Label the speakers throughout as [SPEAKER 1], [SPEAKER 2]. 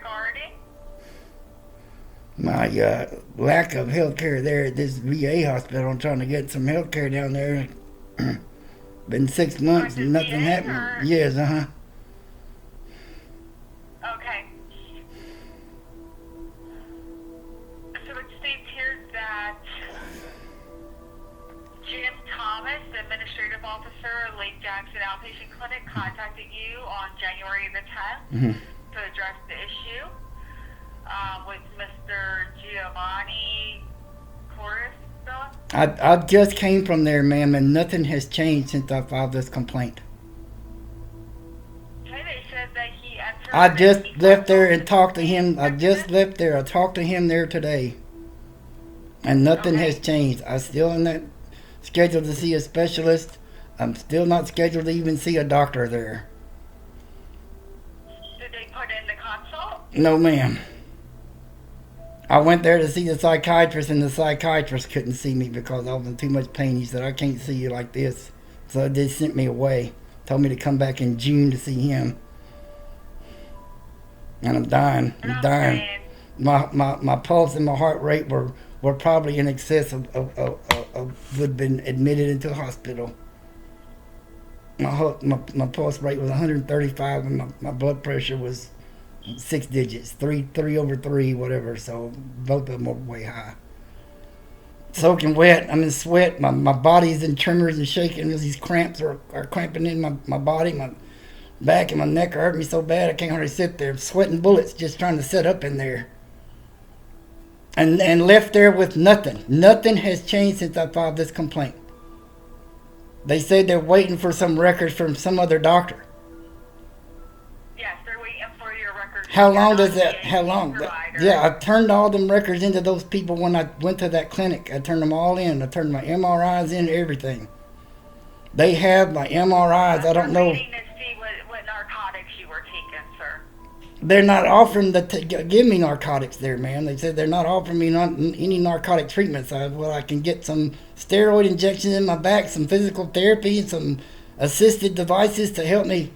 [SPEAKER 1] regarding?
[SPEAKER 2] My lack of health care there at this VA hospital. I'm trying to get some health care down there. Been 6 months and nothing happened. Yes,
[SPEAKER 1] Okay. So it states here that Jim Thomas, the administrative officer, Lake Jackson Outpatient Clinic, contacted you on January the 10th to address the issue with Mr. Giovanni Corristo.
[SPEAKER 2] I just came from there, ma'am, and nothing has changed since I filed this complaint.
[SPEAKER 1] Okay, they said that he entered.
[SPEAKER 2] I just left there and talked to him. I just left there. I talked to him there today, and nothing has changed. I'm still in that scheduled to see a specialist. I'm still not scheduled to even see a doctor there.
[SPEAKER 1] Did they put in the consult?
[SPEAKER 2] No, ma'am. I went there to see the psychiatrist, and the psychiatrist couldn't see me because I was in too much pain. He said, I can't see you like this. So they sent me away. Told me to come back in June to see him. And I'm dying. I'm dying. My pulse and my heart rate were probably in excess of would have been admitted into the hospital. My pulse rate was 135, and my blood pressure was 6 digits, three over 3, whatever. So both of them were way high. Soaking wet. I'm in sweat. My body's in tremors and shaking as these cramps are cramping in my body. My back and my neck are hurting me so bad I can't hardly sit there. I'm sweating bullets just trying to sit up in there. And left there with nothing. Nothing has changed since I filed this complaint. They said they're waiting for some records from some other doctor.
[SPEAKER 1] Yes, they're waiting for your records.
[SPEAKER 2] How long does that? How long? Yeah, I turned all them records into those people when I went to that clinic. I turned them all in. I turned my MRIs in, everything. They have my MRIs. I don't know.
[SPEAKER 1] Waiting to see what narcotics you were taking, sir.
[SPEAKER 2] They're not offering to give me narcotics there, man. They said they're not offering me any narcotic treatments. I can get some steroid injections in my back, some physical therapy, and some assisted devices to help me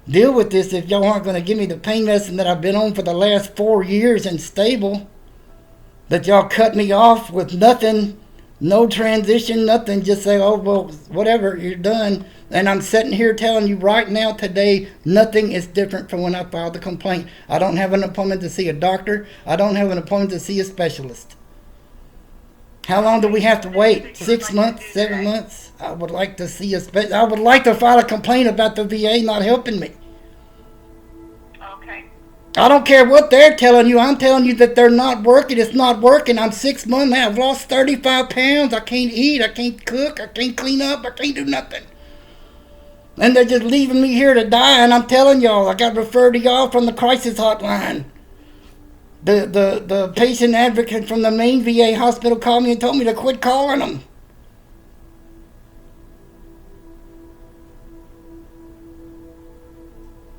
[SPEAKER 2] deal with this if y'all aren't going to give me the pain medicine that I've been on for the last 4 years and stable. That y'all cut me off with nothing, no transition, nothing. Just say, oh, well, whatever, you're done. And I'm sitting here telling you right now, today, nothing is different from when I filed the complaint. I don't have an appointment to see a doctor. I don't have an appointment to see a specialist. How long do we have to wait? 6 months, 7 months? I would like to see I would like to file a complaint about the VA not helping me.
[SPEAKER 1] Okay.
[SPEAKER 2] I don't care what they're telling you. I'm telling you that they're not working. It's not working. I'm 6 months now. I've lost 35 pounds. I can't eat. I can't cook. I can't clean up. I can't do nothing. And they're just leaving me here to die. And I'm telling y'all, I got referred to y'all from the crisis hotline. The patient advocate from the main VA hospital called me and told me to quit calling them.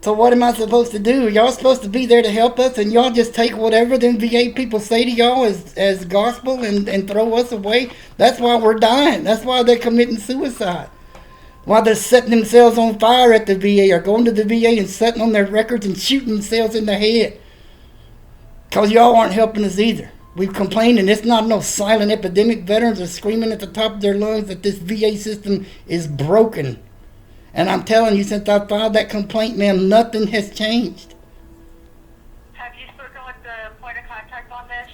[SPEAKER 2] So what am I supposed to do? Y'all supposed to be there to help us, and y'all just take whatever them VA people say to y'all as gospel and throw us away? That's why we're dying. That's why they're committing suicide. Why they're setting themselves on fire at the VA, or going to the VA and setting on their records and shooting themselves in the head. Because y'all aren't helping us either. We've complained, and it's not no silent epidemic. Veterans are screaming at the top of their lungs that this VA system is broken. And I'm telling you, since I filed that complaint, ma'am, nothing has changed.
[SPEAKER 1] Have you spoken with the point of contact on this?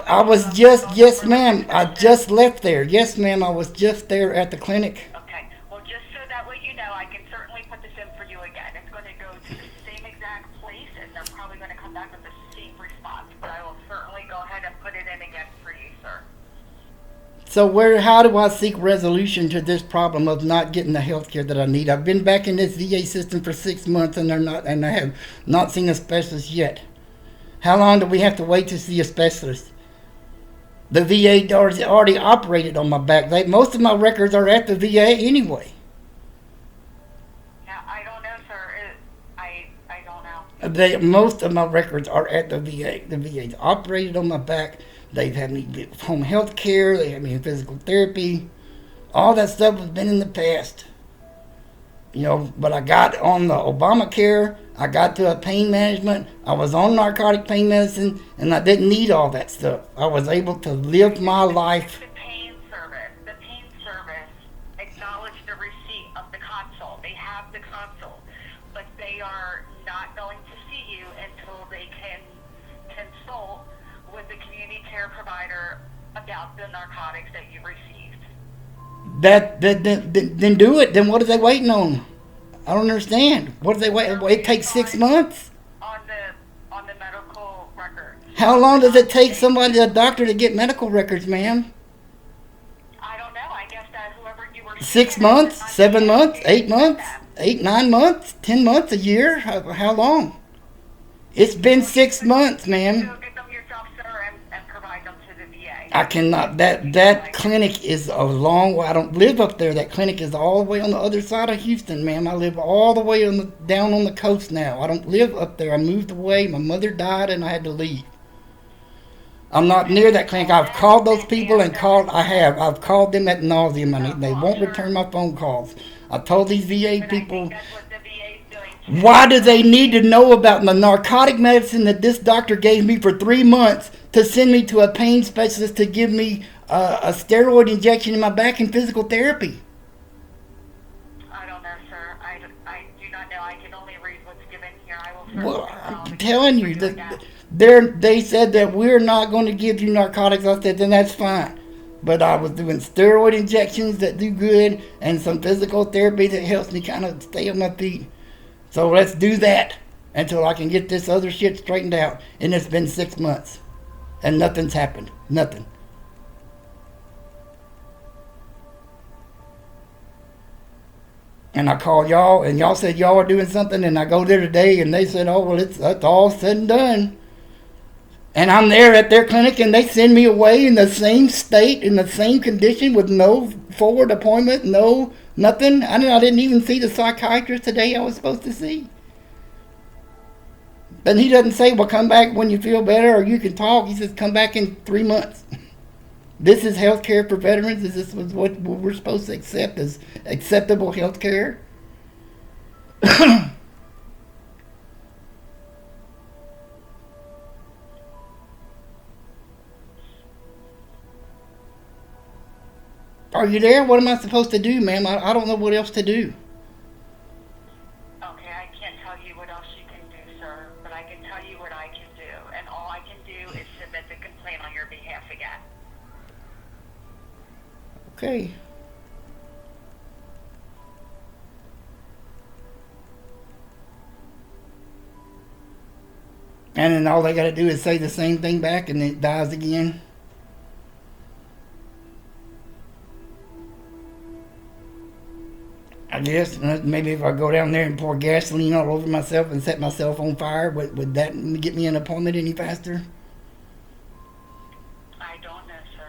[SPEAKER 2] I was just, yes, ma'am. I just left there. Yes, ma'am, I was just there at the clinic.
[SPEAKER 1] Okay. Well, just so that way you know, I can certainly put this in for you again. It's going to go to the same exact place, and they're probably going to come back with the same response. But I will certainly go ahead and put it in again for you, sir.
[SPEAKER 2] So how do I seek resolution to this problem of not getting the health care that I need? I've been back in this VA system for 6 months, and I have not seen a specialist yet. How long do we have to wait to see a specialist? The VA already operated on my back. Most of my records are at the VA anyway.
[SPEAKER 1] Now, I don't know, sir. I don't know.
[SPEAKER 2] Most of my records are at the VA. The VA's operated on my back. They've had me get home health care. They had me in physical therapy. All that stuff has been in the past. but I got on the Obamacare. I got to a pain management. I was on narcotic pain medicine, and I didn't need all that stuff. I was able to live my life.
[SPEAKER 1] The pain service acknowledged the receipt of the consult. They have the consult, but they are not going to see you until they can consult with the community care provider about the narcotics that you received.
[SPEAKER 2] Then do it. Then what are they waiting on? I don't understand. What do they wait? It takes 6 months.
[SPEAKER 1] On the medical records.
[SPEAKER 2] How long does it take a doctor to get medical records, ma'am?
[SPEAKER 1] I don't know. I guess that whoever you were.
[SPEAKER 2] 6 months, 7 months, 8 months, 8, 9 months, 10 months, a year. How long? It's been 6 months, ma'am.
[SPEAKER 1] So get them yourself, sir, and provide them to the VA.
[SPEAKER 2] I cannot. That clinic is a long way. I don't live up there. That clinic is all the way on the other side of Houston, ma'am. I live all the way down on the coast now. I don't live up there. I moved away. My mother died, and I had to leave. I'm not near that clinic. I've called those people and I've called them ad nauseum, and they won't return my phone calls. I told these VA people. Why do they need to know about the narcotic medicine that this doctor gave me for 3 months to send me to a pain specialist to give me a steroid injection in my back and physical therapy?
[SPEAKER 1] I don't know, sir. I do not know. I can only read what's given here. I will.
[SPEAKER 2] Well, I'm telling you that they said that we're not going to give you narcotics. I said, then that's fine. But I was doing steroid injections that do good and some physical therapy that helps me kind of stay on my feet. So let's do that until I can get this other shit straightened out. And it's been 6 months. And nothing's happened. Nothing. And I called y'all, and y'all said y'all are doing something, and I go there today, and they said, oh, well, that's all said and done. And I'm there at their clinic, and they send me away in the same state, in the same condition, with no forward appointment, no nothing. I didn't even see the psychiatrist today I was supposed to see. Then he doesn't say, well, come back when you feel better, or you can talk. He says, come back in 3 months. This is health care for veterans? Is this what we're supposed to accept as acceptable health care? Are you there? What am I supposed to do, ma'am? I don't know what else to do.
[SPEAKER 1] Okay, I can't tell you what else you can do, sir, but I can tell you what I can do. And all I can do is submit the complaint on your behalf again.
[SPEAKER 2] Okay. And then all they got to do is say the same thing back and it dies again. I guess maybe if I go down there and pour gasoline all over myself and set myself on fire, would that get me an appointment any faster?
[SPEAKER 1] I don't know, sir.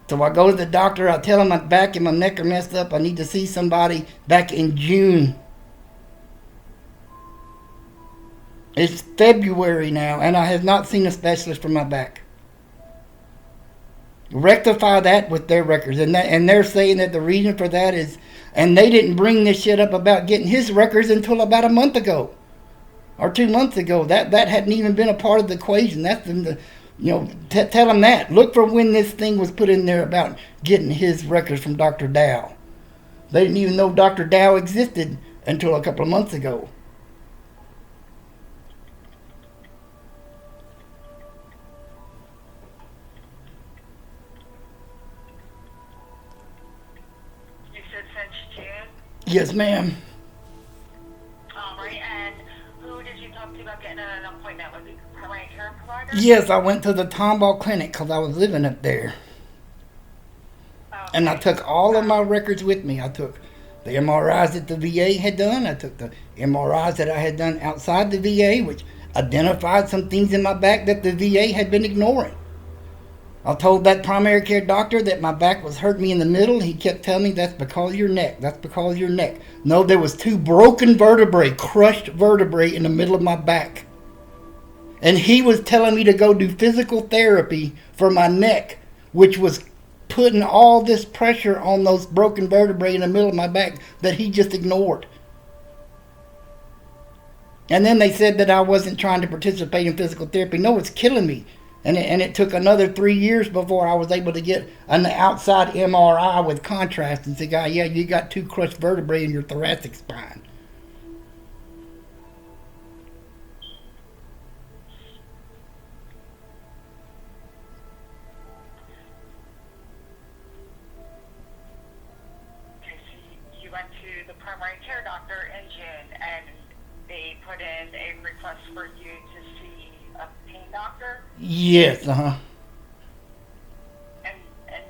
[SPEAKER 2] So I go to the doctor, I tell him my back and my neck are messed up, I need to see somebody back in June. It's February now, and I have not seen a specialist for my back. Rectify that with their records, and they're saying that the reason for that is, and they didn't bring this shit up about getting his records until about a month ago, or 2 months ago. That hadn't even been a part of the equation. That's the, tell them that. Look for when this thing was put in there about getting his records from Dr. Dow. They didn't even know Dr. Dow existed until a couple of months ago. Yes, ma'am.
[SPEAKER 1] All right, and who did you talk to about getting an appointment with the primary care provider?
[SPEAKER 2] Yes, I went to the Tomball Clinic because I was living up there. Okay. And I took all of my records with me. I took the MRIs that the VA had done. I took the MRIs that I had done outside the VA, which identified some things in my back that the VA had been ignoring. I told that primary care doctor that my back was hurting me in the middle. He kept telling me, that's because of your neck. That's because of your neck. No, there was 2 broken vertebrae, crushed vertebrae in the middle of my back. And he was telling me to go do physical therapy for my neck, which was putting all this pressure on those broken vertebrae in the middle of my back that he just ignored. And then they said that I wasn't trying to participate in physical therapy. No, it's killing me. And it took another 3 years before I was able to get an outside MRI with contrast and say, yeah, you got 2 crushed vertebrae in your thoracic spine.
[SPEAKER 1] Okay, so you went to the primary care doctor in June, and they put in a request for you to see a pain doctor?
[SPEAKER 2] Yes,
[SPEAKER 1] And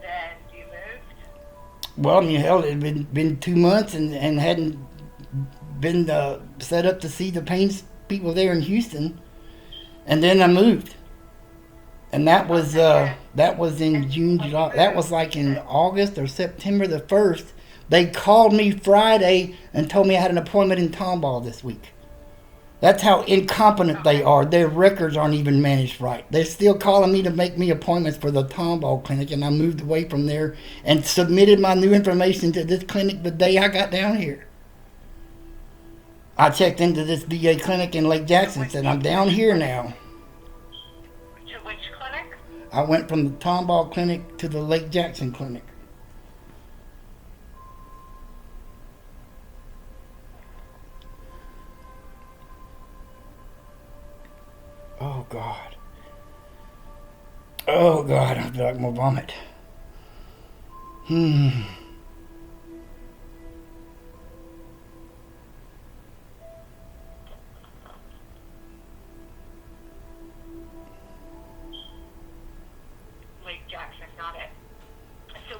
[SPEAKER 1] then you moved?
[SPEAKER 2] Well, I mean, hell, it had been 2 months and hadn't been set up to see the pain people there in Houston. And then I moved. And that was in June, July. That was like in August or September the 1st. They called me Friday and told me I had an appointment in Tomball this week. That's how incompetent they are. Their records aren't even managed right. They're still calling me to make me appointments for the Tomball clinic, and I moved away from there and submitted my new information to this clinic the day I got down here. I checked into this VA clinic in Lake Jackson and said, I'm down here now.
[SPEAKER 1] To which clinic?
[SPEAKER 2] I went from the Tomball clinic to the Lake Jackson clinic. Oh, God. Oh, God, I feel like I'm going to vomit.
[SPEAKER 1] Lake Jackson, got it. So,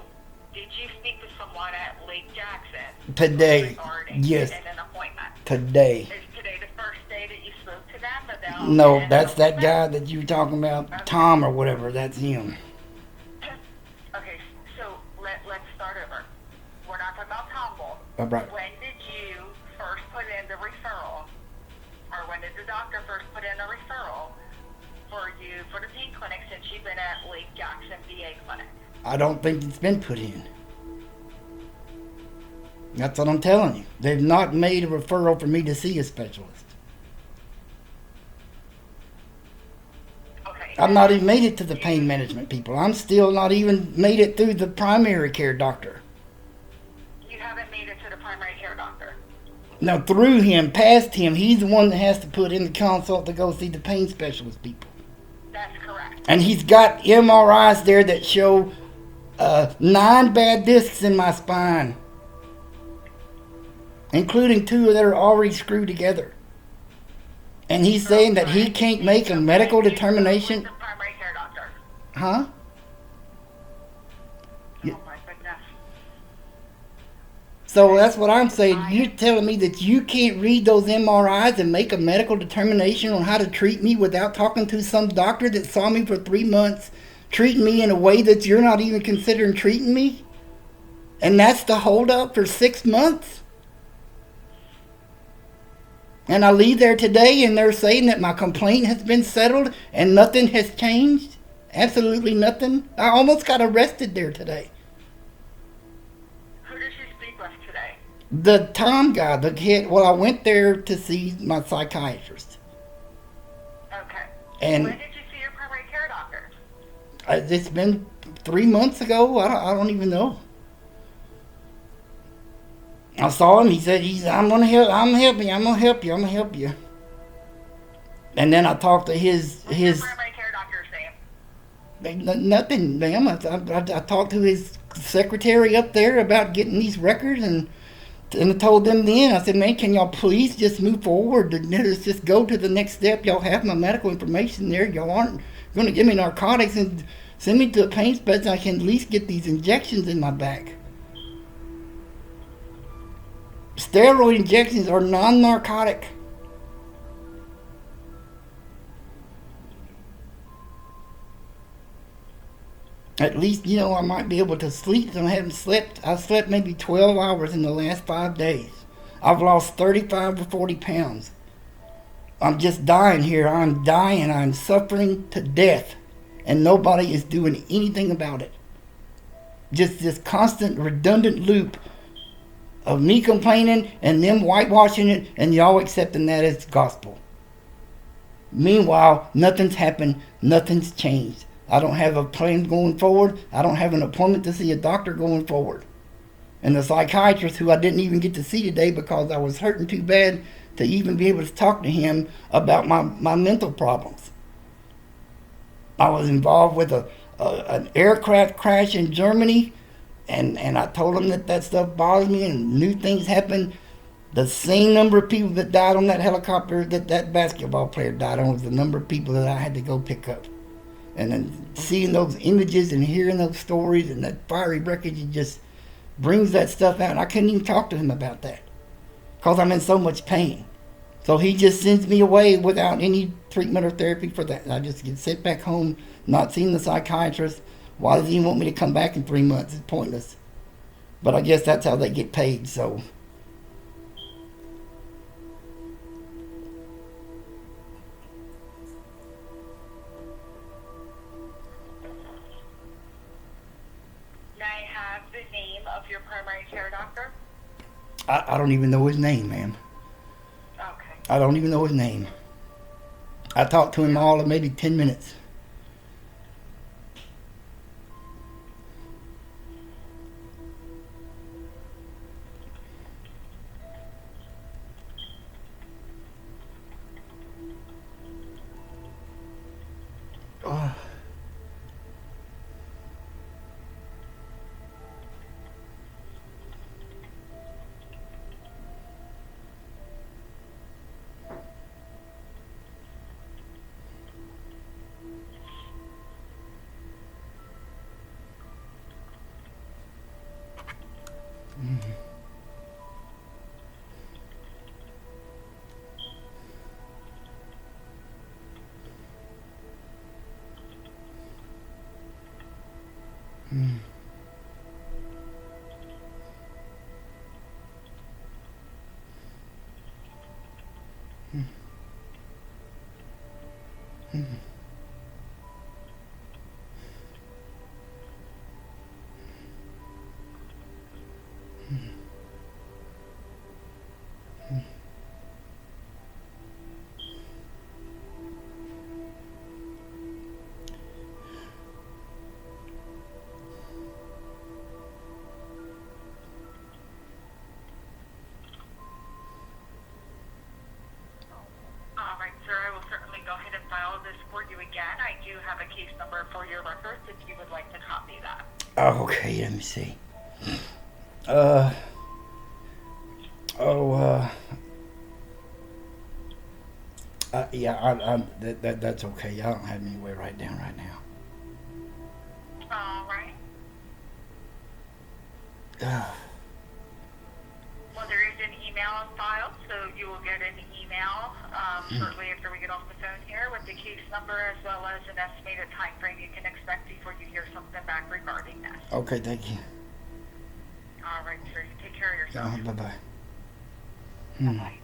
[SPEAKER 1] did you speak to someone at Lake Jackson?
[SPEAKER 2] Today.
[SPEAKER 1] Regarding
[SPEAKER 2] Yes.
[SPEAKER 1] an appointment?
[SPEAKER 2] Today.
[SPEAKER 1] Is today the first day that you spoke to them about?
[SPEAKER 2] No,
[SPEAKER 1] an
[SPEAKER 2] that's that
[SPEAKER 1] appointment?
[SPEAKER 2] guy that you were talking about, Tom or whatever. That's him.
[SPEAKER 1] Okay, so let's start over. We're not talking about Tomball.
[SPEAKER 2] Oh, right.
[SPEAKER 1] When did you first put in the referral, or when did the doctor first put in a referral for you for the pain clinic since you've been at Lake Jackson VA clinic?
[SPEAKER 2] I don't think it's been put in. That's what I'm telling you. They've not made a referral for me to see a specialist.
[SPEAKER 1] Okay.
[SPEAKER 2] I've not even made it to the pain management people. I'm still not even made it through the primary care doctor.
[SPEAKER 1] You haven't made it to the primary care doctor.
[SPEAKER 2] No, through him, past him. He's the one that has to put in the consult to go see the pain specialist people.
[SPEAKER 1] That's correct.
[SPEAKER 2] And he's got MRIs there that show 9 bad discs in my spine, including 2 that are already screwed together. And he's saying that he can't make a medical determination.
[SPEAKER 1] The primary care doctor.
[SPEAKER 2] Huh?
[SPEAKER 1] Oh my goodness.
[SPEAKER 2] So that's what I'm saying. You're telling me that you can't read those MRIs and make a medical determination on how to treat me without talking to some doctor that saw me for 3 months, treating me in a way that you're not even considering treating me? And that's the holdup for 6 months? And I leave there today and they're saying that my complaint has been settled and nothing has changed? Absolutely nothing? I almost got arrested there today.
[SPEAKER 1] Who did you speak with today?
[SPEAKER 2] The Tom guy, the kid, well, I went there to see my psychiatrist.
[SPEAKER 1] Okay.
[SPEAKER 2] And
[SPEAKER 1] When did you see your primary care doctor?
[SPEAKER 2] it's been 3 months ago. I don't even know. I saw him. He said, I'm gonna help you. And then I talked to his
[SPEAKER 1] Primary care doctor's name.
[SPEAKER 2] nothing, ma'am. I talked to his secretary up there about getting these records, and I told them then, I said, man, can y'all please just move forward? Let's just go to the next step. Y'all have my medical information there. Y'all aren't going to give me narcotics and send me to a pain specialist. I can at least get these injections in my back. Steroid injections are non-narcotic. At least, I might be able to sleep. I haven't slept. I slept maybe 12 hours in the last 5 days. I've lost 35 or 40 pounds. I'm just dying here. I'm dying. I'm suffering to death. And nobody is doing anything about it. just this constant redundant loop of me complaining and them whitewashing it and y'all accepting that as gospel. Meanwhile, nothing's happened, nothing's changed. I don't have a plan going forward. I don't have an appointment to see a doctor going forward. And the psychiatrist, who I didn't even get to see today because I was hurting too bad to even be able to talk to him about my mental problems. I was involved with an aircraft crash in Germany, and I told him that stuff bothers me and new things happen. The same number of people that died on that helicopter that basketball player died on was the number of people that I had to go pick up. And then seeing those images and hearing those stories and that fiery wreckage, it just brings that stuff out. And I couldn't even talk to him about that because I'm in so much pain. So he just sends me away without any treatment or therapy for that. I just get sent back home, not seeing the psychiatrist. Why does he want me to come back in 3 months? It's pointless. But I guess that's how they get paid, so...
[SPEAKER 1] Your primary care doctor?
[SPEAKER 2] I don't even know his name, ma'am.
[SPEAKER 1] Okay.
[SPEAKER 2] I don't even know his name. I talked to him all of maybe 10 minutes. Oh.
[SPEAKER 1] I do have a case number for your records if you would like to copy that.
[SPEAKER 2] Oh, okay, let me see. Yeah, that's okay. I don't have any way to write down right now.
[SPEAKER 1] All right.
[SPEAKER 2] Ah.
[SPEAKER 1] Well, there is an email on file, so you will get an email shortly after we get off the phone here with the case number as well as an estimated time frame you can expect before you hear something back regarding this.
[SPEAKER 2] Okay, thank you.
[SPEAKER 1] All right, sir. You take care of yourself.
[SPEAKER 2] Bye-bye.
[SPEAKER 1] Bye-bye.